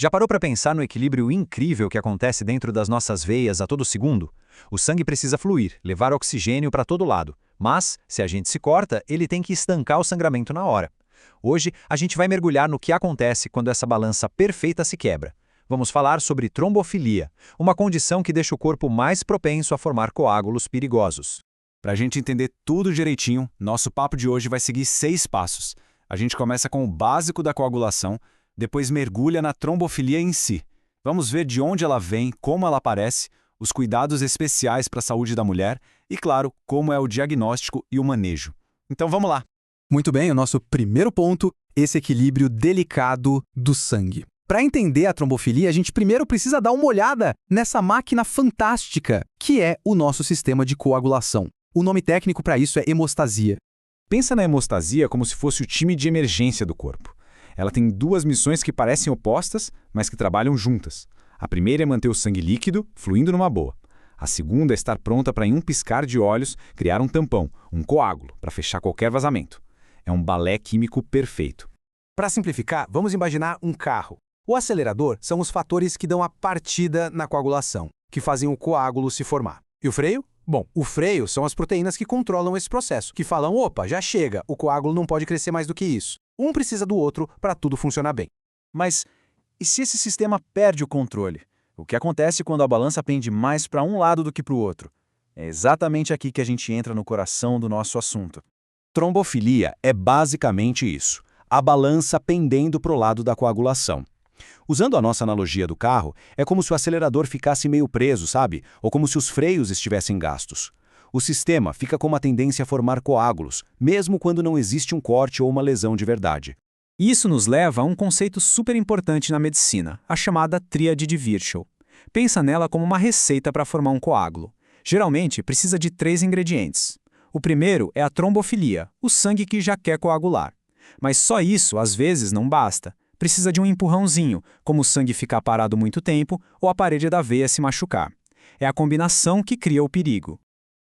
Já parou para pensar no equilíbrio incrível que acontece dentro das nossas veias a todo segundo? O sangue precisa fluir, levar oxigênio para todo lado, mas, se a gente se corta, ele tem que estancar o sangramento na hora. Hoje, a gente vai mergulhar no que acontece quando essa balança perfeita se quebra. Vamos falar sobre trombofilia, uma condição que deixa o corpo mais propenso a formar coágulos perigosos. Para a gente entender tudo direitinho, nosso papo de hoje vai seguir 6 passos. A gente começa com o básico da coagulação, depois mergulha na trombofilia em si. Vamos ver de onde ela vem, como ela aparece, os cuidados especiais para a saúde da mulher e, claro, como é o diagnóstico e o manejo. Então vamos lá! Muito bem, o nosso primeiro ponto, esse equilíbrio delicado do sangue. Para entender a trombofilia, a gente primeiro precisa dar uma olhada nessa máquina fantástica, que é o nosso sistema de coagulação. O nome técnico para isso é hemostasia. Pensa na hemostasia como se fosse o time de emergência do corpo. Ela tem 2 missões que parecem opostas, mas que trabalham juntas. A primeira é manter o sangue líquido, fluindo numa boa. A segunda é estar pronta para, em um piscar de olhos, criar um tampão, um coágulo, para fechar qualquer vazamento. É um balé químico perfeito. Para simplificar, vamos imaginar um carro. O acelerador são os fatores que dão a partida na coagulação, que fazem o coágulo se formar. E o freio? Bom, o freio são as proteínas que controlam esse processo, que falam, opa, já chega, o coágulo não pode crescer mais do que isso. Um precisa do outro para tudo funcionar bem. Mas e se esse sistema perde o controle? O que acontece quando a balança pende mais para um lado do que para o outro? É exatamente aqui que a gente entra no coração do nosso assunto. Trombofilia é basicamente isso, a balança pendendo para o lado da coagulação. Usando a nossa analogia do carro, é como se o acelerador ficasse meio preso, sabe? Ou como se os freios estivessem gastos. O sistema fica com uma tendência a formar coágulos, mesmo quando não existe um corte ou uma lesão de verdade. Isso nos leva a um conceito super importante na medicina, a chamada tríade de Virchow. Pensa nela como uma receita para formar um coágulo. Geralmente, precisa de 3 ingredientes. O primeiro é a trombofilia, o sangue que já quer coagular. Mas só isso, às vezes, não basta. Precisa de um empurrãozinho, como o sangue ficar parado muito tempo ou a parede da veia se machucar. É a combinação que cria o perigo.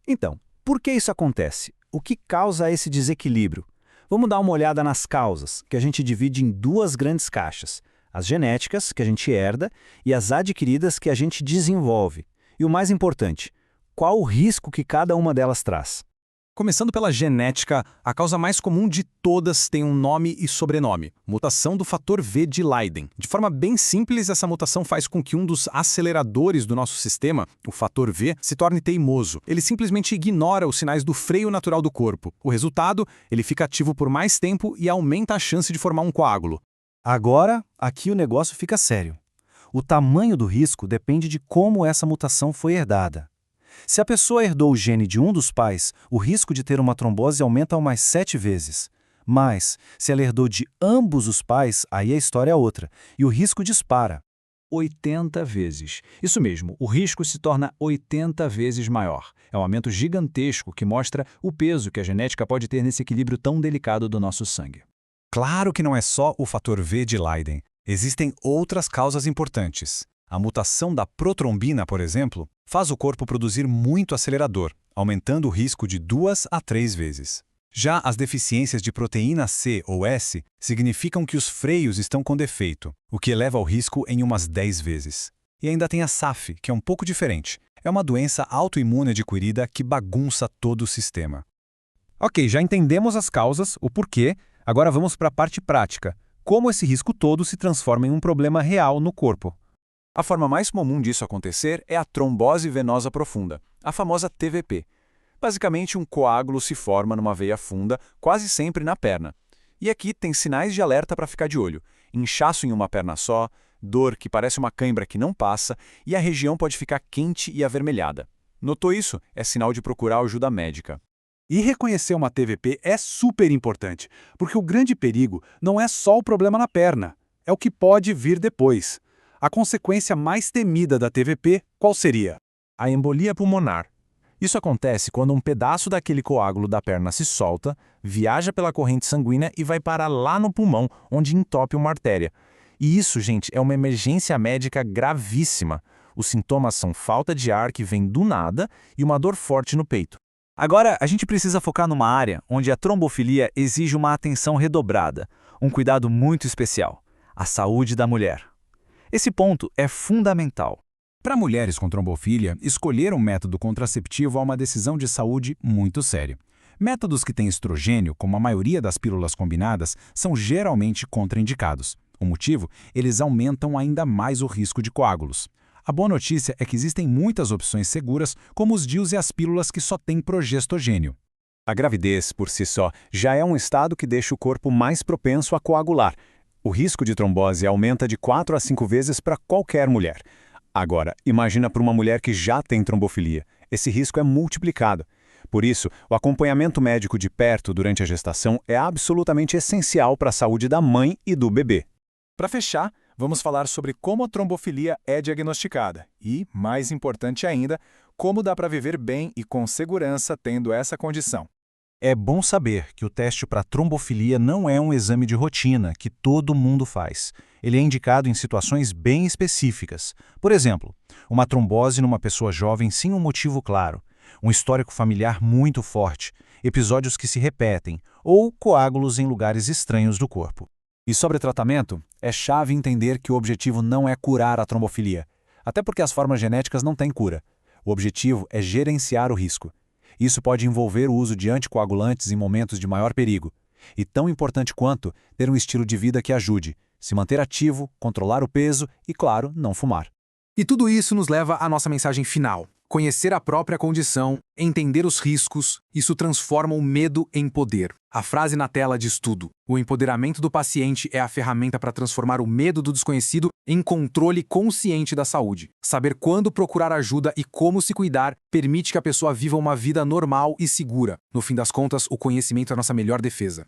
Então, por que isso acontece? O que causa esse desequilíbrio? Vamos dar uma olhada nas causas, que a gente divide em 2 grandes caixas. As genéticas, que a gente herda, e as adquiridas, que a gente desenvolve. E o mais importante, qual o risco que cada uma delas traz? Começando pela genética, a causa mais comum de todas tem um nome e sobrenome, mutação do fator V de Leiden. De forma bem simples, essa mutação faz com que um dos aceleradores do nosso sistema, o fator V, se torne teimoso. Ele simplesmente ignora os sinais do freio natural do corpo. O resultado, ele fica ativo por mais tempo e aumenta a chance de formar um coágulo. Agora, aqui o negócio fica sério. O tamanho do risco depende de como essa mutação foi herdada. Se a pessoa herdou o gene de um dos pais, o risco de ter uma trombose aumenta a mais 7 vezes. Mas, se ela herdou de ambos os pais, aí a história é outra, e o risco dispara. 80 vezes. Isso mesmo, o risco se torna 80 vezes maior. É um aumento gigantesco que mostra o peso que a genética pode ter nesse equilíbrio tão delicado do nosso sangue. Claro que não é só o fator V de Leiden. Existem outras causas importantes. A mutação da protrombina, por exemplo, faz o corpo produzir muito acelerador, aumentando o risco de 2 a 3 vezes. Já as deficiências de proteína C ou S significam que os freios estão com defeito, o que eleva o risco em umas 10 vezes. E ainda tem a SAF, que é um pouco diferente. É uma doença autoimune adquirida que bagunça todo o sistema. Ok, já entendemos as causas, o porquê, agora vamos para a parte prática. Como esse risco todo se transforma em um problema real no corpo. A forma mais comum disso acontecer é a trombose venosa profunda, a famosa TVP. Basicamente, um coágulo se forma numa veia funda, quase sempre na perna. E aqui tem sinais de alerta para ficar de olho. Inchaço em uma perna só, dor que parece uma cãibra que não passa, e a região pode ficar quente e avermelhada. Notou isso? É sinal de procurar ajuda médica. E reconhecer uma TVP é super importante, porque o grande perigo não é só o problema na perna, é o que pode vir depois. A consequência mais temida da TVP, qual seria? A embolia pulmonar. Isso acontece quando um pedaço daquele coágulo da perna se solta, viaja pela corrente sanguínea e vai parar lá no pulmão, onde entope uma artéria. E isso, gente, é uma emergência médica gravíssima. Os sintomas são falta de ar que vem do nada e uma dor forte no peito. Agora, a gente precisa focar numa área onde a trombofilia exige uma atenção redobrada, um cuidado muito especial: a saúde da mulher. Esse ponto é fundamental. Para mulheres com trombofilia, escolher um método contraceptivo é uma decisão de saúde muito séria. Métodos que têm estrogênio, como a maioria das pílulas combinadas, são geralmente contraindicados. O motivo? Eles aumentam ainda mais o risco de coágulos. A boa notícia é que existem muitas opções seguras, como os DIUs e as pílulas que só têm progestogênio. A gravidez, por si só, já é um estado que deixa o corpo mais propenso a coagular. O risco de trombose aumenta de 4 a 5 vezes para qualquer mulher. Agora, imagina para uma mulher que já tem trombofilia. Esse risco é multiplicado. Por isso, o acompanhamento médico de perto durante a gestação é absolutamente essencial para a saúde da mãe e do bebê. Para fechar, vamos falar sobre como a trombofilia é diagnosticada e, mais importante ainda, como dá para viver bem e com segurança tendo essa condição. É bom saber que o teste para trombofilia não é um exame de rotina que todo mundo faz. Ele é indicado em situações bem específicas. Por exemplo, uma trombose numa pessoa jovem sem um motivo claro, um histórico familiar muito forte, episódios que se repetem ou coágulos em lugares estranhos do corpo. E sobre tratamento, é chave entender que o objetivo não é curar a trombofilia, até porque as formas genéticas não têm cura. O objetivo é gerenciar o risco. Isso pode envolver o uso de anticoagulantes em momentos de maior perigo. E tão importante quanto, ter um estilo de vida que ajude, se manter ativo, controlar o peso e, claro, não fumar. E tudo isso nos leva à nossa mensagem final. Conhecer a própria condição, entender os riscos, isso transforma o medo em poder. A frase na tela diz tudo. O empoderamento do paciente é a ferramenta para transformar o medo do desconhecido em controle consciente da saúde. Saber quando procurar ajuda e como se cuidar permite que a pessoa viva uma vida normal e segura. No fim das contas, o conhecimento é a nossa melhor defesa.